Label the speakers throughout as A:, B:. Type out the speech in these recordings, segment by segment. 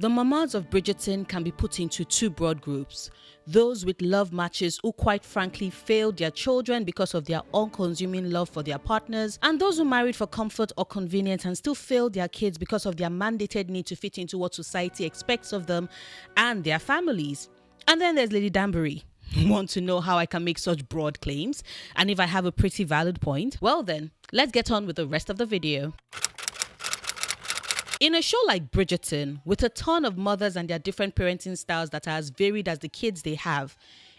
A: The mamas of Bridgerton can be put into two broad groups. Those with love matches who quite frankly failed their children because of their all-consuming love for their partners, and those who married for comfort or convenience and still failed their kids because of their mandated need to fit into what society expects of them and their families. And then there's Lady Danbury. Want to know how I can make such broad claims and if I have a pretty valid point? Well then, let's get on with the rest of the video. In a show like Bridgerton, with a ton of mothers and their different parenting styles that are as varied as the kids they have,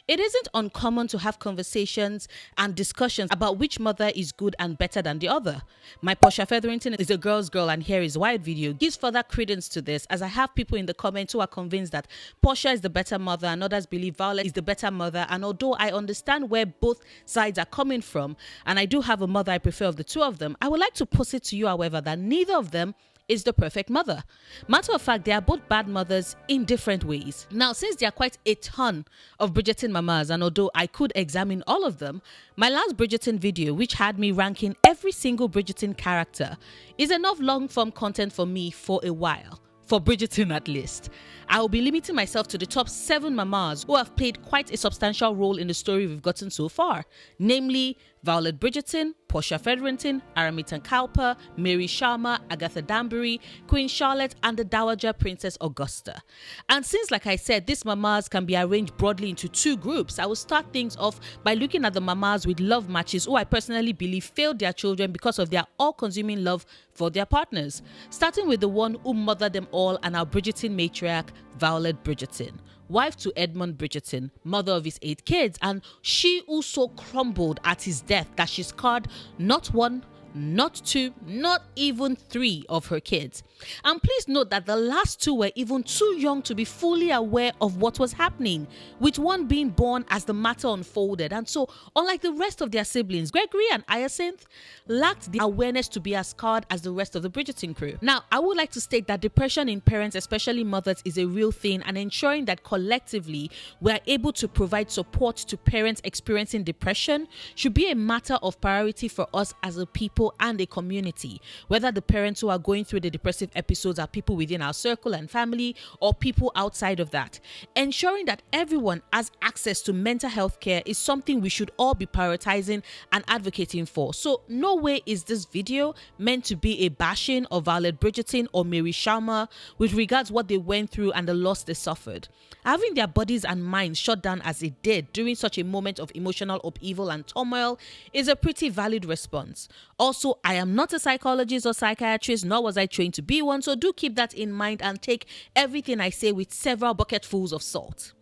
A: it isn't uncommon to have conversations and discussions about which mother is good and better than the other. My Portia Featherington is a girl's girl and here is why video gives further credence to this, as I have people in the comments who are convinced that Portia is the better mother and others believe Violet is the better mother, and although I understand where both sides are coming from and I do have a mother I prefer of the two of them, I would like to posit to you however that neither of them is the perfect mother. Matter of fact, they are both bad mothers in different ways. Now, since there are quite a ton of Bridgerton mamas, and although I could examine all of them, my last Bridgerton video, which had me ranking every single Bridgerton character, is enough long-form content for me for a while. For Bridgerton at least. I will be limiting myself to the top 7 mamas who have played quite a substantial role in the story we've gotten so far, namely Violet Bridgerton, Portia Featherington, Araminta Cowper, Mary Sharma, Agatha Danbury, Queen Charlotte, and the Dowager Princess Augusta. And since, like I said, these mamas can be arranged broadly into two groups, I will start things off by looking at the mamas with love matches who I personally believe failed their children because of their all-consuming love for their partners, starting with the one who mothered them all and our Bridgerton matriarch, Violet Bridgerton, wife to Edmund Bridgerton, mother of his 8 kids, and she who so crumbled at his death that she scarred not 1, not 2, not even 3 of her kids. And please note that the last 2 were even too young to be fully aware of what was happening, with one being born as the matter unfolded. And so, unlike the rest of their siblings, Gregory and Hyacinth lacked the awareness to be as scarred as the rest of the Bridgerton crew. Now, I would like to state that depression in parents, especially mothers, is a real thing, and ensuring that collectively we are able to provide support to parents experiencing depression should be a matter of priority for us as a people and a community, whether the parents who are going through the depressive episodes are people within our circle and family or people outside of that. Ensuring that everyone has access to mental health care is something we should all be prioritizing and advocating for. So no way is this video meant to be a bashing of Violet Bridgerton or Mary Sharma with regards to what they went through and the loss they suffered. Having their bodies and minds shut down as it did during such a moment of emotional upheaval and turmoil is a pretty valid response. Also, I am not a psychologist or psychiatrist, nor was I trained to be one, so do keep that in mind and take everything I say with several bucketfuls of salt.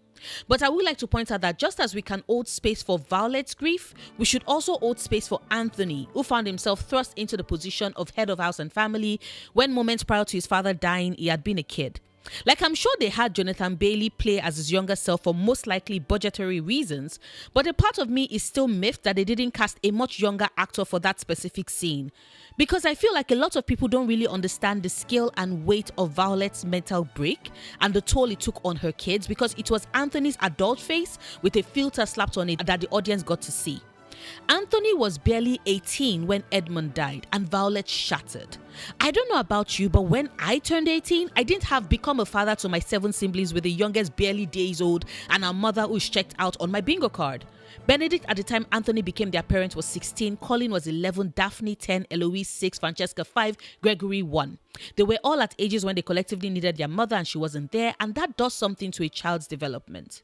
A: But I would like to point out that just as we can hold space for Violet's grief, we should also hold space for Anthony, who found himself thrust into the position of head of house and family when moments prior to his father dying, he had been a kid. Like, I'm sure they had Jonathan Bailey play as his younger self for most likely budgetary reasons, but a part of me is still miffed that they didn't cast a much younger actor for that specific scene. Because I feel like a lot of people don't really understand the scale and weight of Violet's mental break and the toll it took on her kids, because it was Anthony's adult face with a filter slapped on it that the audience got to see. Anthony was barely 18 when Edmund died and Violet shattered. I don't know about you, but when I turned 18, I didn't have become a father to my 7 siblings, with the youngest barely days old and our mother who's checked out on my bingo card. Benedict, at the time Anthony became their parent, was 16, Colin was 11, Daphne 10, Eloise 6, Francesca 5, Gregory 1. They were all at ages when they collectively needed their mother and she wasn't there, and that does something to a child's development.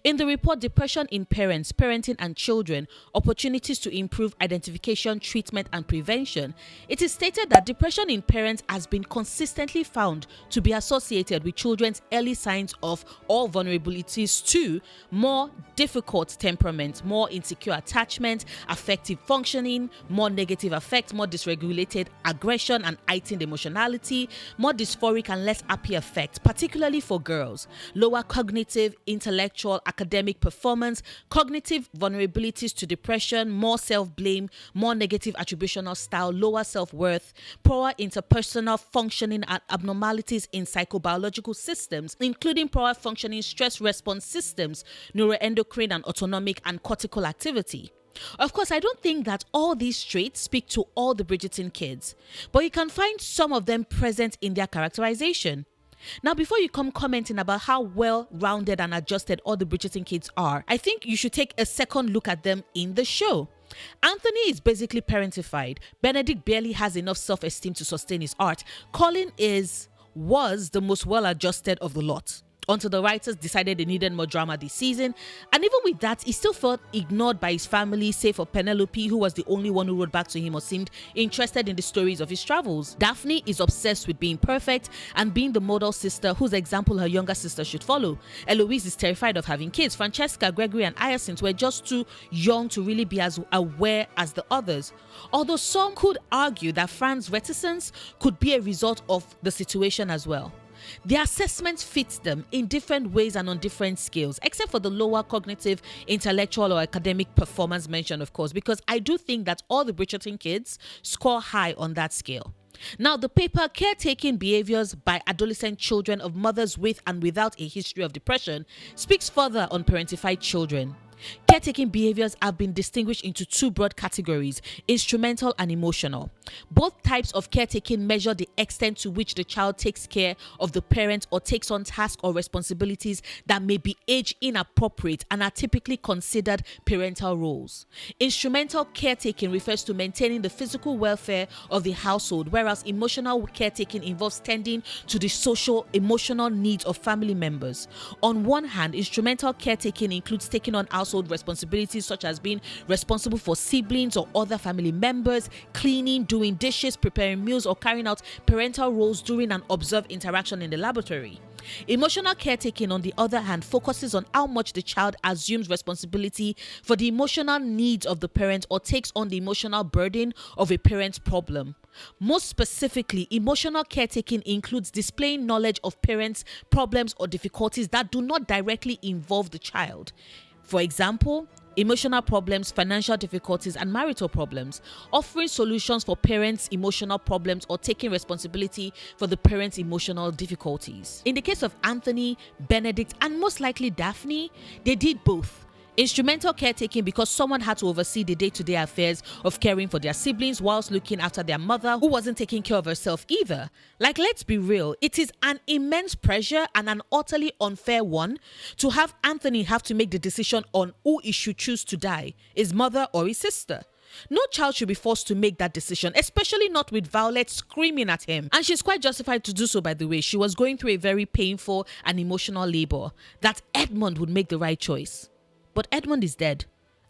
A: In the report, Depression in Parents, Parenting and Children, Opportunities to Improve Identification, Treatment and Prevention, it is stated that depression in parents has been consistently found to be associated with children's early signs of or vulnerabilities to more difficult temperament, more insecure attachment, affective functioning, more negative affect, more dysregulated aggression and heightened emotionality, more dysphoric and less happy affect, particularly for girls, lower cognitive, intellectual, academic performance, cognitive vulnerabilities to depression, more self-blame, more negative attributional style, lower self-worth, poor interpersonal functioning and abnormalities in psychobiological systems, including poor functioning stress response systems, neuroendocrine and autonomic and cortical activity. Of course, I don't think that all these traits speak to all the Bridgerton kids, but you can find some of them present in their characterization. Now, before you come commenting about how well-rounded and adjusted all the Bridgerton kids are, I think you should take a second look at them in the show. Anthony is basically parentified. Benedict barely has enough self-esteem to sustain his art. Colin was the most well-adjusted of the lot, until the writers decided they needed more drama this season. And even with that, he still felt ignored by his family, save for Penelope, who was the only one who wrote back to him or seemed interested in the stories of his travels. Daphne is obsessed with being perfect and being the model sister whose example her younger sister should follow. Eloise is terrified of having kids. Francesca, Gregory and Hyacinth were just too young to really be as aware as the others. Although some could argue that Fran's reticence could be a result of the situation as well. The assessment fits them in different ways and on different scales, except for the lower cognitive, intellectual or academic performance mentioned, of course, because I do think that all the Bridgerton kids score high on that scale. Now, the paper Caretaking Behaviors by Adolescent Children of Mothers with and Without a History of Depression speaks further on parentified children. Caretaking behaviors have been distinguished into two broad categories, instrumental and emotional. Both types of caretaking measure the extent to which the child takes care of the parent or takes on tasks or responsibilities that may be age inappropriate and are typically considered parental roles. Instrumental caretaking refers to maintaining the physical welfare of the household, whereas emotional caretaking involves tending to the social, emotional needs of family members. On one hand, instrumental caretaking includes taking on household responsibilities such as being responsible for siblings or other family members, cleaning, doing dishes, preparing meals, or carrying out parental roles during an observed interaction in the laboratory. Emotional caretaking, on the other hand, focuses on how much the child assumes responsibility for the emotional needs of the parent or takes on the emotional burden of a parent's problem. Most specifically, emotional caretaking includes displaying knowledge of parents' problems or difficulties that do not directly involve the child. For example, emotional problems, financial difficulties, and marital problems, offering solutions for parents' emotional problems or taking responsibility for the parents' emotional difficulties. In the case of Anthony, Benedict, and most likely Daphne, they did both. Instrumental caretaking because someone had to oversee the day-to-day affairs of caring for their siblings whilst looking after their mother, who wasn't taking care of herself either. Like, let's be real, it is an immense pressure and an utterly unfair one to have Anthony have to make the decision on who he should choose to die, his mother or his sister. No child should be forced to make that decision, especially not with Violet screaming at him. And she's quite justified to do so, by the way. She was going through a very painful and emotional labor. That Edmund would make the right choice. But Edmund is dead,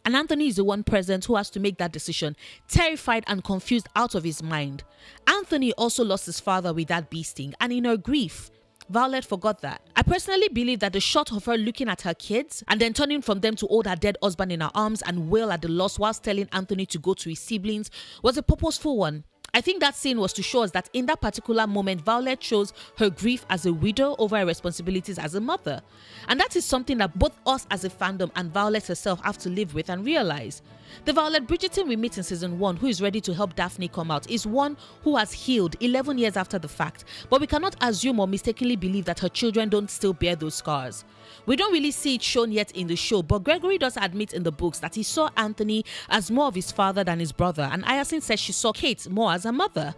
A: and Anthony is the one present who has to make that decision, terrified and confused out of his mind. Anthony also lost his father with that bee sting, and in her grief, Violet forgot that. I personally believe that the shot of her looking at her kids and then turning from them to hold her dead husband in her arms and wail at the loss whilst telling Anthony to go to his siblings was a purposeful one. I think that scene was to show us that in that particular moment, Violet chose her grief as a widow over her responsibilities as a mother. And that is something that both us as a fandom and Violet herself have to live with and realize. The Violet Bridgerton we meet in season 1, who is ready to help Daphne come out, is one who has healed 11 years after the fact, but we cannot assume or mistakenly believe that her children don't still bear those scars. We don't really see it shown yet in the show, but Gregory does admit in the books that he saw Anthony as more of his father than his brother, and Hyacinth says she saw Kate more as a mother.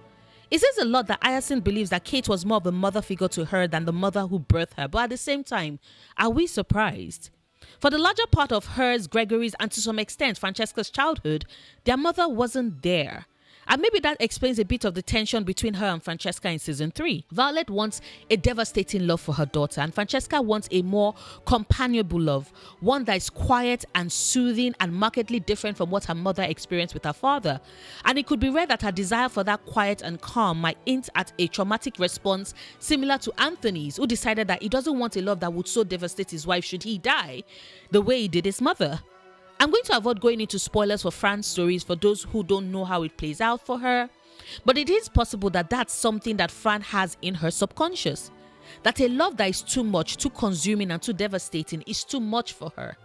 A: It says a lot that Hyacinth believes that Kate was more of a mother figure to her than the mother who birthed her, but at the same time, are we surprised? For the larger part of hers, Gregory's, and to some extent Francesca's childhood, their mother wasn't there. And maybe that explains a bit of the tension between her and Francesca in season 3. Violet wants a devastating love for her daughter, and Francesca wants a more companionable love, one that is quiet and soothing and markedly different from what her mother experienced with her father. And it could be read that her desire for that quiet and calm might hint at a traumatic response similar to Anthony's, who decided that he doesn't want a love that would so devastate his wife should he die, the way he did his mother. I'm going to avoid going into spoilers for Fran's stories for those who don't know how it plays out for her, but it is possible that that's something that Fran has in her subconscious. That a love that is too much, too consuming and too devastating is too much for her.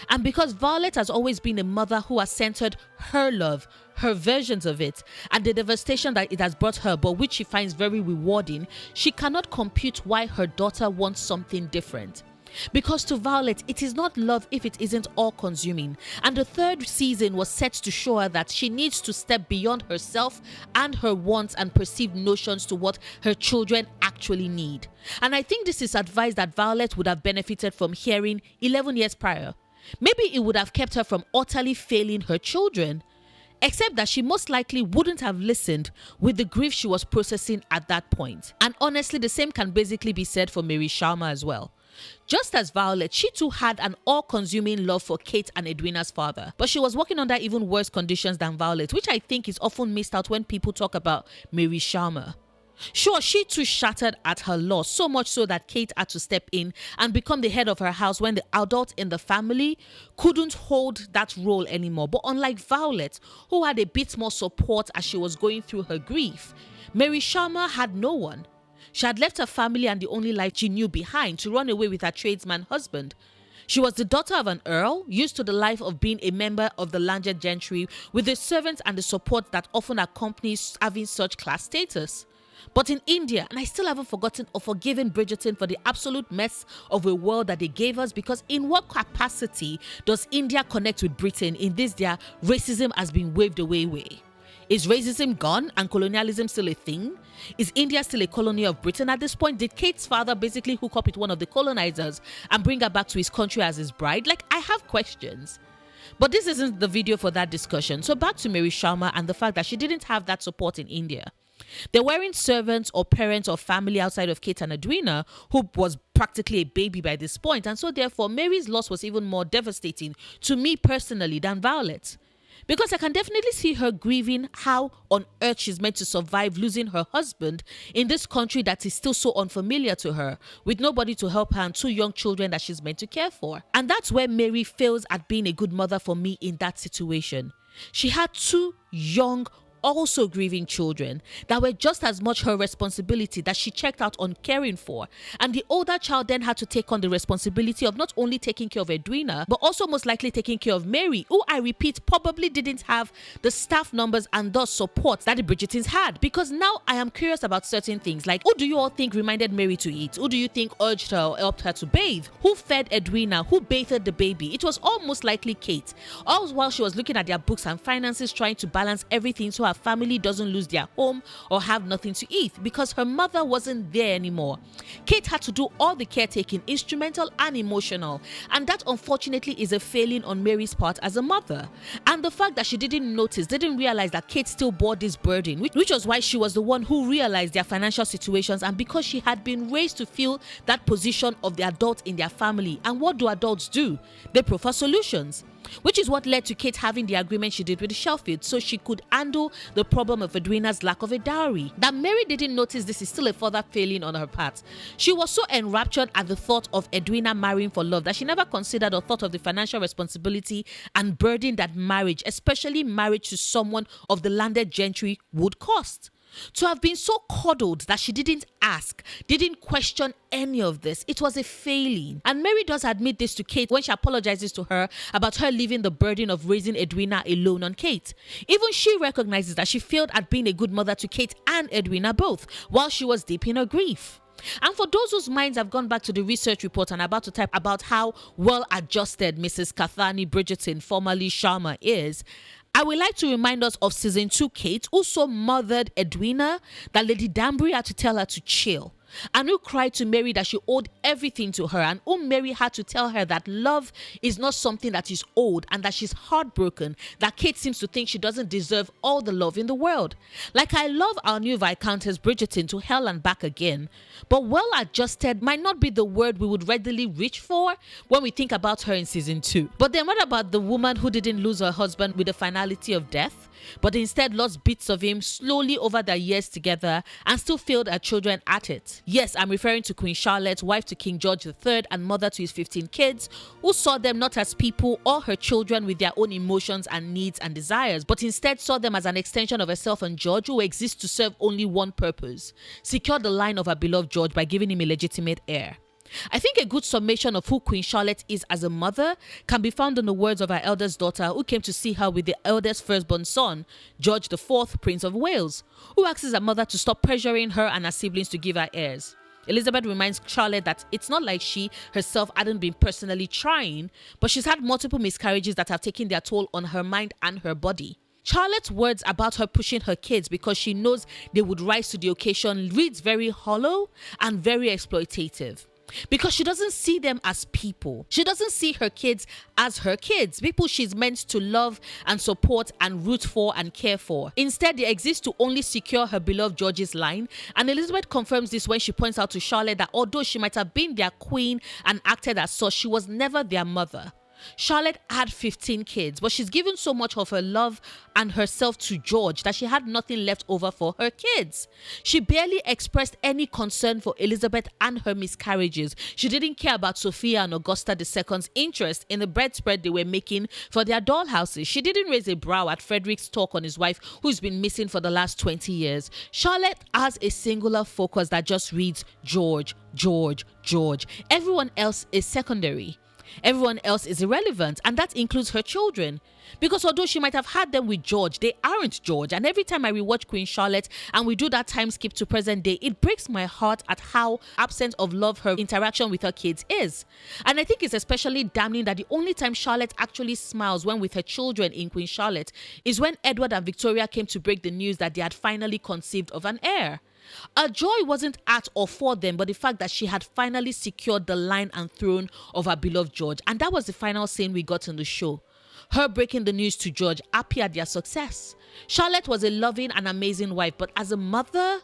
A: And because Violet has always been a mother who has centered her love, her versions of it, and the devastation that it has brought her, but which she finds very rewarding, she cannot compute why her daughter wants something different. Because to Violet, it is not love if it isn't all-consuming. And the third season was set to show her that she needs to step beyond herself and her wants and perceived notions to what her children actually need. And I think this is advice that Violet would have benefited from hearing 11 years prior. Maybe it would have kept her from utterly failing her children. Except that she most likely wouldn't have listened with the grief she was processing at that point. And honestly, the same can basically be said for Mary Sharma as well. Just as Violet, she too had an all-consuming love for Kate and Edwina's father. But she was working under even worse conditions than Violet, which I think is often missed out when people talk about Mary Sharma. Sure, she too shattered at her loss, so much so that Kate had to step in and become the head of her house when the adult in the family couldn't hold that role anymore. But unlike Violet, who had a bit more support as she was going through her grief, Mary Sharma had no one. She had left her family and the only life she knew behind to run away with her tradesman husband. She was the daughter of an earl, used to the life of being a member of the landed gentry with the servants and the support that often accompanies having such class status. But in India, and I still haven't forgotten or forgiven Bridgerton for the absolute mess of a world that they gave us, because in what capacity does India connect with Britain in this their racism has been waved away way? Is racism gone and colonialism still a thing? Is India still a colony of Britain at this point? Did Kate's father basically hook up with one of the colonizers and bring her back to his country as his bride? Like, I have questions. But this isn't the video for that discussion. So back to Mary Sharma and the fact that she didn't have that support in India. There weren't servants or parents or family outside of Kate and Edwina, who was practically a baby by this point, and so therefore Mary's loss was even more devastating to me personally than Violet. Because I can definitely see her grieving how on earth she's meant to survive losing her husband in this country that is still so unfamiliar to her, with nobody to help her and two young children that she's meant to care for. And that's where Mary fails at being a good mother for me in that situation. She had two young, also grieving children that were just as much her responsibility that she checked out on caring for, and the older child then had to take on the responsibility of not only taking care of Edwina but also most likely taking care of Mary, who I repeat probably didn't have the staff numbers and thus support that the Bridgertons had. Because now I am curious about certain things, like who do you all think reminded Mary to eat? Who do you think urged her or helped her to bathe? Who fed Edwina? Who bathed the baby? It was almost likely Kate, all while she was looking at their books and finances, trying to balance everything so her family doesn't lose their home or have nothing to eat, because her mother wasn't there anymore. Kate had to do all the caretaking, instrumental and emotional, and that unfortunately is a failing on Mary's part as a mother. And the fact that she didn't realize that Kate still bore this burden, which was why she was the one who realized their financial situations, and because she had been raised to feel that position of the adult in their family. And what do adults do? They prefer solutions. Which is what led to Kate having the agreement she did with the Shelfields, so she could handle the problem of Edwina's lack of a dowry. That Mary didn't notice this is still a further failing on her part. She was so enraptured at the thought of Edwina marrying for love that she never considered or thought of the financial responsibility and burden that marriage, especially marriage to someone of the landed gentry, would cost. To have been so coddled that she didn't ask, didn't question any of this, it was a failing. And Mary does admit this to Kate when she apologizes to her about her leaving the burden of raising Edwina alone on Kate. Even she recognizes that she failed at being a good mother to Kate and Edwina both, while she was deep in her grief. And for those whose minds have gone back to the research report and about to type about how well adjusted Mrs. Kathani Bridgerton, formerly Sharma, is, I would like to remind us of season 2 Kate, who so mothered Edwina that Lady Danbury had to tell her to chill, and who cried to Mary that she owed everything to her, and whom Mary had to tell her that love is not something that is owed, and that she's heartbroken that Kate seems to think she doesn't deserve all the love in the world. Like, I love our new Viscountess Bridgerton to hell and back again, but well adjusted might not be the word we would readily reach for when we think about her in season 2. But then what about the woman who didn't lose her husband with the finality of death, but instead lost bits of him slowly over their years together and still failed her children at it? Yes, I'm referring to Queen Charlotte, wife to King George III and mother to his 15 kids, who saw them not as people or her children with their own emotions and needs and desires, but instead saw them as an extension of herself and George, who exists to serve only one purpose: secure the line of her beloved George by giving him a legitimate heir. I think a good summation of who Queen Charlotte is as a mother can be found in the words of her eldest daughter, who came to see her with the eldest firstborn son, George IV, Prince of Wales, who asks her mother to stop pressuring her and her siblings to give her heirs. Elizabeth reminds Charlotte that it's not like she herself hadn't been personally trying, but she's had multiple miscarriages that have taken their toll on her mind and her body. Charlotte's words about her pushing her kids because she knows they would rise to the occasion reads very hollow and very exploitative. Because she doesn't see them as people. She doesn't see her kids as her kids, people she's meant to love and support and root for and care for. Instead, they exist to only secure her beloved George's line, and Elizabeth confirms this when she points out to Charlotte that although she might have been their queen and acted as such, she was never their mother. Charlotte had 15 kids, but she's given so much of her love and herself to George that she had nothing left over for her kids. She barely expressed any concern for Elizabeth and her miscarriages. She didn't care about Sophia and Augusta II's interest in the bedspread they were making for their dollhouses. She didn't raise a brow at Frederick's talk on his wife, who's been missing for the last 20 years. Charlotte has a singular focus that just reads George, George, George. Everyone else is secondary. Everyone else is irrelevant, and that includes her children. Because although she might have had them with George, they aren't George. And every time I rewatch Queen Charlotte and we do that time skip to present day, it breaks my heart at how absent of love her interaction with her kids is. And I think it's especially damning that the only time Charlotte actually smiles when with her children in Queen Charlotte is when Edward and Victoria came to break the news that they had finally conceived of an heir. Her joy wasn't at or for them, but the fact that she had finally secured the line and throne of her beloved George. And that was the final scene we got in the show. Her breaking the news to George, happy at their success. Charlotte was a loving and amazing wife, but as a mother,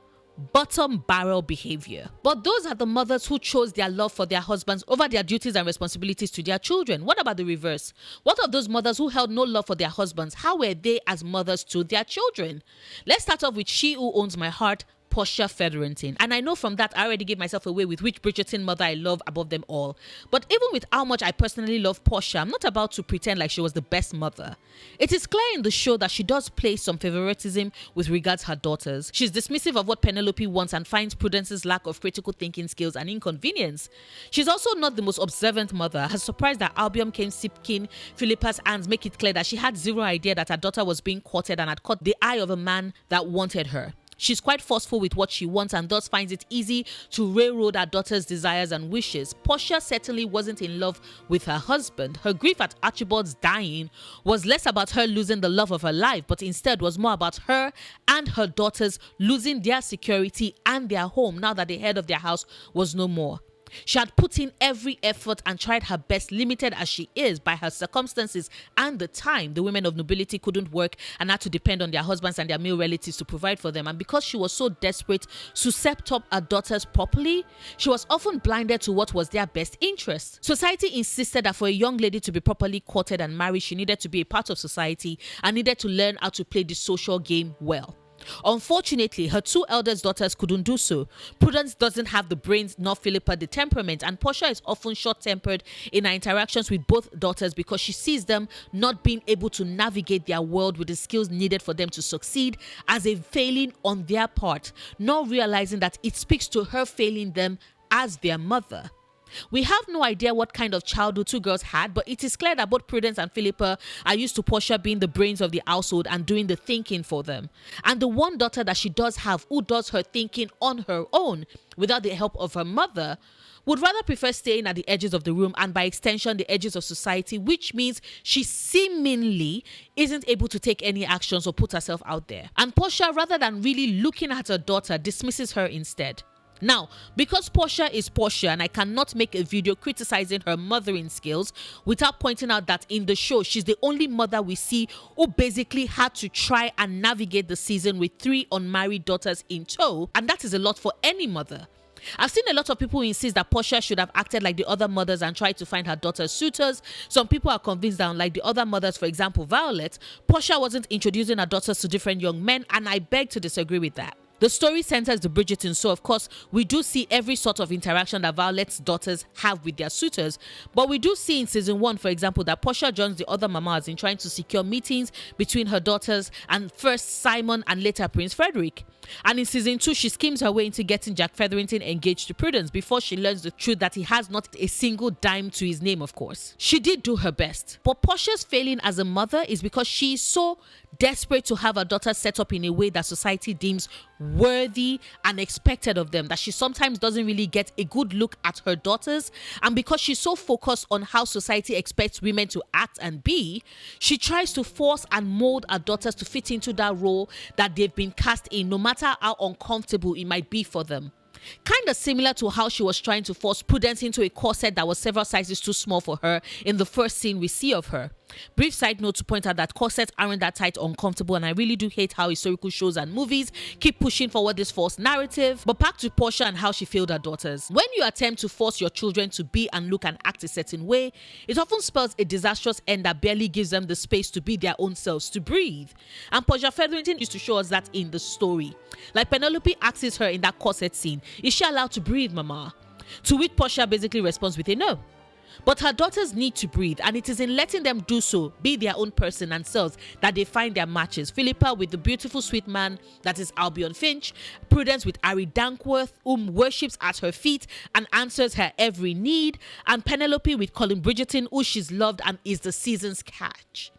A: bottom barrel behavior. But those are the mothers who chose their love for their husbands over their duties and responsibilities to their children. What about the reverse? What of those mothers who held no love for their husbands? How were they as mothers to their children? Let's start off with She Who Owns My Heart, Portia Featherington. And I know from that I already gave myself away with which Bridgerton mother I love above them all. But even with how much I personally love Portia, I'm not about to pretend like she was the best mother. It is clear in the show that she does play some favoritism with regards her daughters. She's dismissive of what Penelope wants and finds Prudence's lack of critical thinking skills an inconvenience. She's also not the most observant mother. Her surprise that Albion came seeking Philippa's hands make it clear that she had zero idea that her daughter was being courted and had caught the eye of a man that wanted her. She's quite forceful with what she wants and thus finds it easy to railroad her daughter's desires and wishes. Portia certainly wasn't in love with her husband. Her grief at Archibald's dying was less about her losing the love of her life, but instead was more about her and her daughters losing their security and their home now that the head of their house was no more. She had put in every effort and tried her best, limited as she is by her circumstances and the time. The women of nobility couldn't work and had to depend on their husbands and their male relatives to provide for them. And because she was so desperate to set up her daughters properly, she was often blinded to what was their best interest. Society insisted that for a young lady to be properly courted and married, she needed to be a part of society and needed to learn how to play the social game well. Unfortunately, her two eldest daughters couldn't do so. Prudence doesn't have the brains nor Philippa the temperament, and Portia is often short-tempered in her interactions with both daughters because she sees them not being able to navigate their world with the skills needed for them to succeed as a failing on their part, not realizing that it speaks to her failing them as their mother. We have no idea what kind of childhood two girls had, but it is clear that both Prudence and Philippa are used to Portia being the brains of the household and doing the thinking for them. And the one daughter that she does have, who does her thinking on her own without the help of her mother, would rather prefer staying at the edges of the room and by extension the edges of society, which means she seemingly isn't able to take any actions or put herself out there. And Portia, rather than really looking at her daughter, dismisses her instead. Now, because Portia is Portia and I cannot make a video criticizing her mothering skills without pointing out that in the show, she's the only mother we see who basically had to try and navigate the season with 3 unmarried daughters in tow, and that is a lot for any mother. I've seen a lot of people who insist that Portia should have acted like the other mothers and tried to find her daughters suitors. Some people are convinced that unlike the other mothers, for example Violet, Portia wasn't introducing her daughters to different young men, and I beg to disagree with that. The story centers the Bridgerton, so of course we do see every sort of interaction that Violet's daughters have with their suitors, but we do see in season 1, for example, that Portia joins the other mamas in trying to secure meetings between her daughters and first Simon and later Prince Frederick. And in season 2, she schemes her way into getting Jack Featherington engaged to Prudence before she learns the truth that he has not a single dime to his name, of course. She did do her best, but Portia's failing as a mother is because she is so desperate to have her daughter set up in a way that society deems worthy and expected of them that she sometimes doesn't really get a good look at her daughters. And because she's so focused on how society expects women to act and be, she tries to force and mold her daughters to fit into that role that they've been cast in, no matter how uncomfortable it might be for them. Kind of similar to how she was trying to force Prudence into a corset that was several sizes too small for her in the first scene we see of her. Brief side note to point out that corsets aren't that tight or uncomfortable, and I really do hate how historical shows and movies keep pushing forward this false narrative. But back to Portia and how she failed her daughters. When you attempt to force your children to be and look and act a certain way, it often spells a disastrous end that barely gives them the space to be their own selves, to breathe. And Portia Featherington used to show us that in the story. Like Penelope asks her in that corset scene, "Is she allowed to breathe, Mama?" To which Portia basically responds with a no. But her daughters need to breathe, and it is in letting them do so, be their own person and selves, that they find their matches. Philippa with the beautiful sweet man that is Albion Finch, Prudence with Harry Dankworth, whom worships at her feet and answers her every need, and Penelope with Colin Bridgerton, who she's loved and is the season's catch.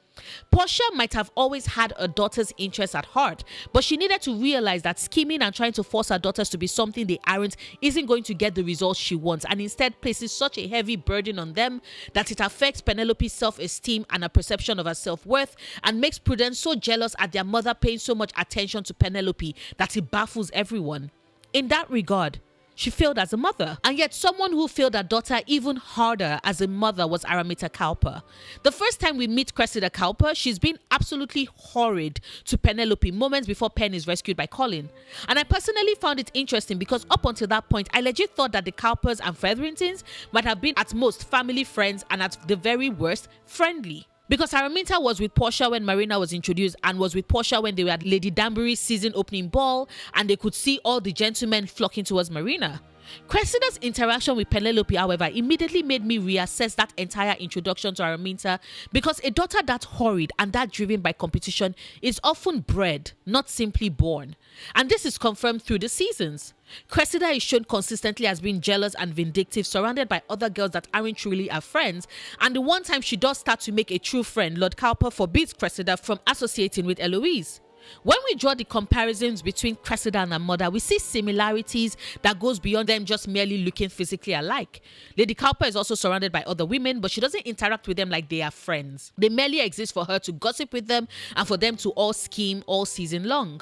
A: Portia might have always had her daughter's interests at heart, but she needed to realize that scheming and trying to force her daughters to be something they aren't isn't going to get the results she wants, and instead places such a heavy burden on them that it affects Penelope's self-esteem and her perception of her self-worth, and makes Prudence so jealous at their mother paying so much attention to Penelope that it baffles everyone. In that regard, she failed as a mother. And yet someone who failed her daughter even harder as a mother was Araminta Cowper. The first time we meet Cressida Cowper, she's been absolutely horrid to Penelope moments before Pen is rescued by Colin. And I personally found it interesting because up until that point, I legit thought that the Cowpers and Featheringtons might have been at most family friends and at the very worst, friendly. Because Araminta was with Portia when Marina was introduced and was with Portia when they were at Lady Danbury's season opening ball, and they could see all the gentlemen flocking towards Marina. Cressida's interaction with Penelope, however, immediately made me reassess that entire introduction to Araminta, because a daughter that horrid and that driven by competition is often bred, not simply born. And this is confirmed through the seasons. Cressida is shown consistently as being jealous and vindictive, surrounded by other girls that aren't truly her friends, and the one time she does start to make a true friend, Lord Cowper forbids Cressida from associating with Eloise. When we draw the comparisons between Cressida and her mother, we see similarities that goes beyond them just merely looking physically alike. Lady Cowper is also surrounded by other women, but she doesn't interact with them like they are friends. They merely exist for her to gossip with them and for them to all scheme all season long.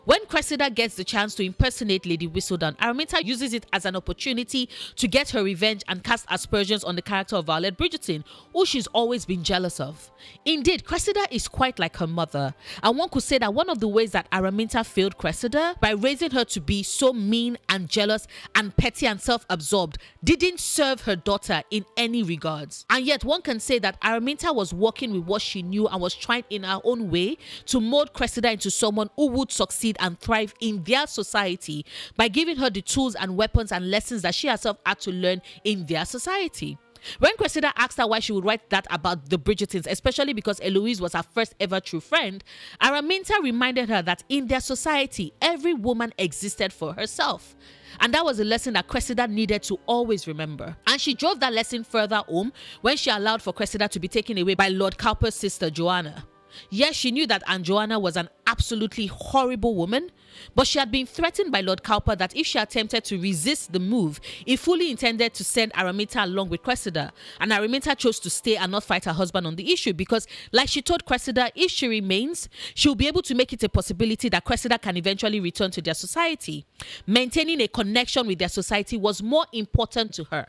A: When Cressida gets the chance to impersonate Lady Whistledown, Araminta uses it as an opportunity to get her revenge and cast aspersions on the character of Violet Bridgerton, who she's always been jealous of. Indeed, Cressida is quite like her mother, and one could say that one of the ways that Araminta failed Cressida, by raising her to be so mean and jealous and petty and self-absorbed, didn't serve her daughter in any regards. And yet one can say that Araminta was working with what she knew and was trying in her own way to mold Cressida into someone who would succeed and thrive in their society by giving her the tools and weapons and lessons that she herself had to learn in their society. When Cressida asked her why she would write that about the Bridgertons, especially because Eloise was her first ever true friend, Araminta reminded her that in their society, every woman existed for herself. And that was a lesson that Cressida needed to always remember. And she drove that lesson further home when she allowed for Cressida to be taken away by Lord Cowper's sister, Joanna. Yes, she knew that Aunt Joanna was an absolutely horrible woman, but she had been threatened by Lord Cowper that if she attempted to resist the move, he fully intended to send Araminta along with Cressida. And Araminta chose to stay and not fight her husband on the issue because, like she told Cressida, if she remains, she'll be able to make it a possibility that Cressida can eventually return to their society. Maintaining a connection with their society was more important to her.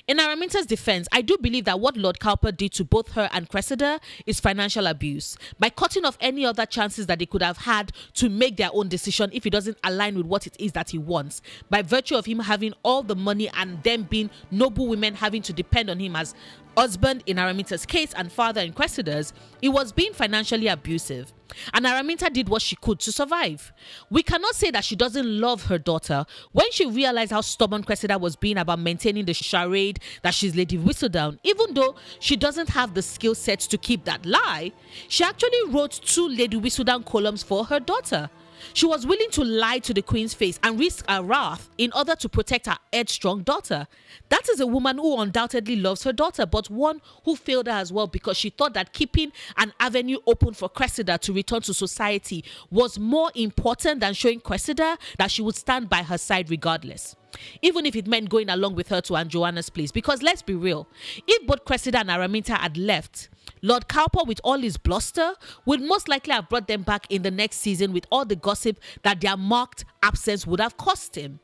A: In Araminta's defense, I do believe that what Lord Cowper did to both her and Cressida is financial abuse, by cutting off any other chances that they could have had to make their own decision if it doesn't align with what it is that he wants, by virtue of him having all the money and them being noble women having to depend on him as husband in Araminta's case and father in Cressida's. He was being financially abusive. And Araminta did what she could to survive. We cannot say that she doesn't love her daughter when she realized how stubborn Cressida was being about maintaining the charade that she's Lady Whistledown. Even though she doesn't have the skill sets to keep that lie, she actually wrote 2 Lady Whistledown columns for her daughter. She was willing to lie to the queen's face and risk her wrath in order to protect her headstrong daughter. That is a woman who undoubtedly loves her daughter, but one who failed her as well because she thought that keeping an avenue open for Cressida to return to society was more important than showing Cressida that she would stand by her side regardless. Even if it meant going along with her to Aunt Joanna's place. Because let's be real, if both Cressida and Araminta had left, Lord Cowper, with all his bluster, would most likely have brought them back in the next season with all the gossip that their marked absence would have cost him.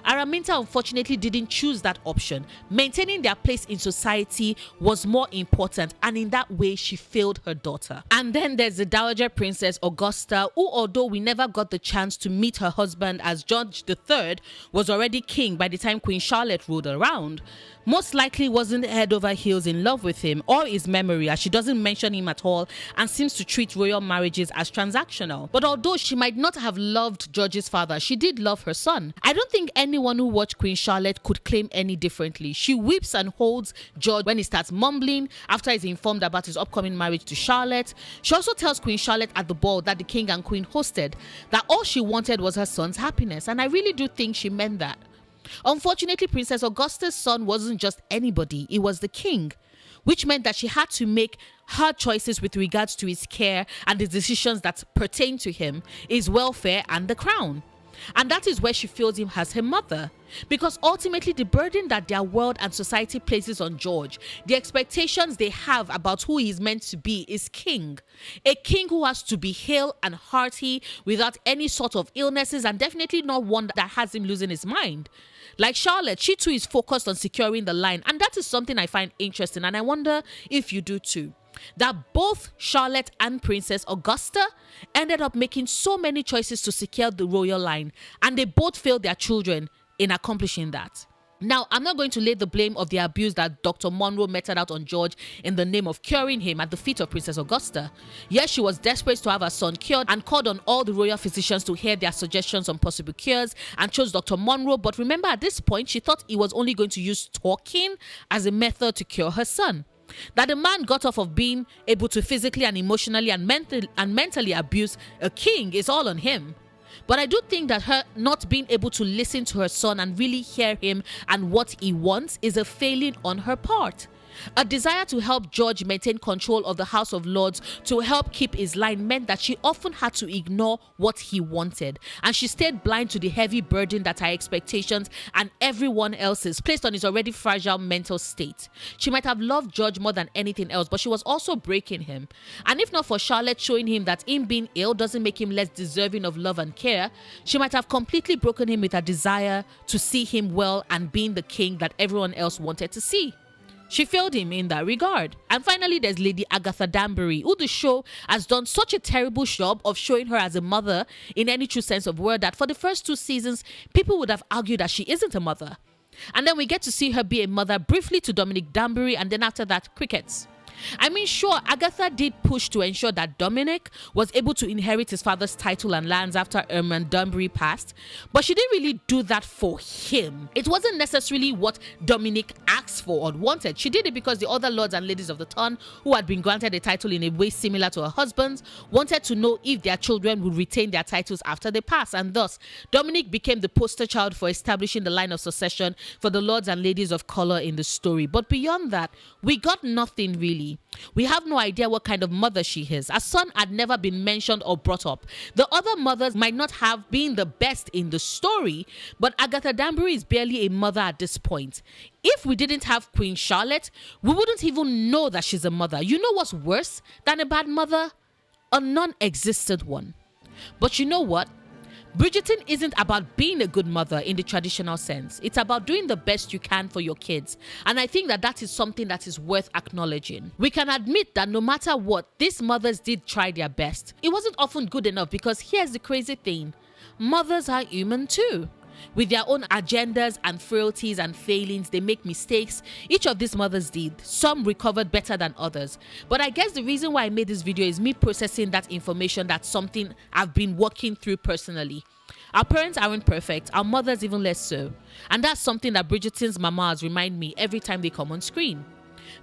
A: Araminta unfortunately didn't choose that option. Maintaining their place in society was more important, and in that way she failed her daughter. And then there's the Dowager Princess Augusta, who, although we never got the chance to meet her husband as George III was already king by the time Queen Charlotte ruled around, most likely wasn't head over heels in love with him or his memory, as she doesn't mention him at all and seems to treat royal marriages as transactional. But although she might not have loved George's father, she did love her son. I don't think anyone who watched Queen Charlotte could claim any differently. She weeps and holds George when he starts mumbling after he's informed about his upcoming marriage to Charlotte. She also tells Queen Charlotte at the ball that the king and queen hosted that all she wanted was her son's happiness, and I really do think she meant that. Unfortunately, Princess Augusta's son wasn't just anybody, he was the king, which meant that she had to make hard choices with regards to his care and the decisions that pertain to him, his welfare and the crown. And that is where she feels him as her mother. Because ultimately the burden that their world and society places on George, the expectations they have about who he is meant to be, is king. A king who has to be hale and hearty without any sort of illnesses, and definitely not one that has him losing his mind. Like Charlotte, she too is focused on securing the line, and that is something I find interesting, and I wonder if you do too. That both Charlotte and Princess Augusta ended up making so many choices to secure the royal line, and they both failed their children in accomplishing that. Now, I'm not going to lay the blame of the abuse that Dr. Monroe meted out on George in the name of curing him at the feet of Princess Augusta. Yes, she was desperate to have her son cured and called on all the royal physicians to hear their suggestions on possible cures and chose Dr. Monroe, but remember at this point, she thought he was only going to use talking as a method to cure her son. That the man got off of being able to physically and emotionally and mentally abuse a king is all on him. But I do think that her not being able to listen to her son and really hear him and what he wants is a failing on her part. A desire to help George maintain control of the House of Lords to help keep his line meant that she often had to ignore what he wanted, and she stayed blind to the heavy burden that her expectations and everyone else's placed on his already fragile mental state. She might have loved George more than anything else, but she was also breaking him. And if not for Charlotte showing him that him being ill doesn't make him less deserving of love and care, she might have completely broken him with her desire to see him well and being the king that everyone else wanted to see. She failed him in that regard. And finally, there's Lady Agatha Danbury, who the show has done such a terrible job of showing her as a mother in any true sense of word that for the first 2 seasons, people would have argued that she isn't a mother. And then we get to see her be a mother briefly to Dominic Danbury, and then after that, crickets. I mean, sure, Agatha did push to ensure that Dominic was able to inherit his father's title and lands after Danbury passed, but she didn't really do that for him. It wasn't necessarily what Dominic asked for or wanted. She did it because the other lords and ladies of the town, who had been granted a title in a way similar to her husband's, wanted to know if their children would retain their titles after they pass, and thus Dominic became the poster child for establishing the line of succession for the lords and ladies of color in the story. But beyond that, we got nothing really. We have no idea what kind of mother she is. Her son had never been mentioned or brought up. The other mothers might not have been the best in the story, but Agatha Danbury is barely a mother at this point. If we didn't have Queen Charlotte, we wouldn't even know that she's a mother. You know what's worse than a bad mother? A non-existent one. But you know what? Bridgerton isn't about being a good mother in the traditional sense. It's about doing the best you can for your kids. And I think that that is something that is worth acknowledging. We can admit that no matter what, these mothers did try their best. It wasn't often good enough because here's the crazy thing. Mothers are human too. With their own agendas and frailties and failings, they make mistakes. Each of these mothers did. Some recovered better than others. But I guess the reason why I made this video is me processing that information. That's something I've been working through personally. Our parents aren't perfect, our mothers even less so. And that's something that Bridgerton's mamas remind me every time they come on screen.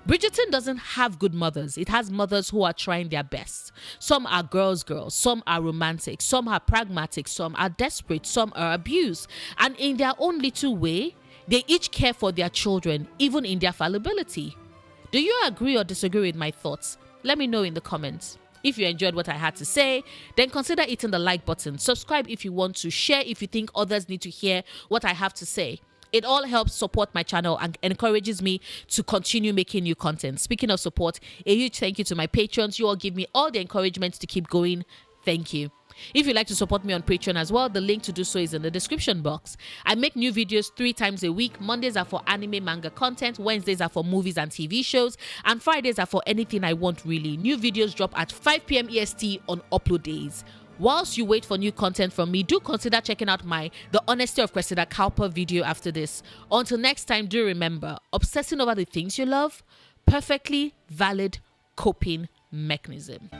A: Bridgerton doesn't have good mothers. It has mothers who are trying their best. Some are girls, some are romantic, some are pragmatic, some are desperate, some are abused. And in their own little way, they each care for their children, even in their fallibility. Do you agree or disagree with my thoughts? Let me know in the comments. If you enjoyed what I had to say, then consider hitting the like button. Subscribe if you want to. Share if you think others need to hear what I have to say. It all helps support my channel and encourages me to continue making new content. Speaking of support, a huge thank you to my patrons. You all give me all the encouragement to keep going. Thank you. If you'd like to support me on Patreon as well, the link to do so is in the description box. I make new videos 3 times a week. Mondays are for anime manga content, Wednesdays are for movies and TV shows, and Fridays are for anything I want really. New videos drop at 5 p.m. EST on upload days. Whilst you wait for new content from me, do consider checking out my The Honesty of Cressida Cowper video after this. Until next time, do remember, obsessing over the things you love, perfectly valid coping mechanism.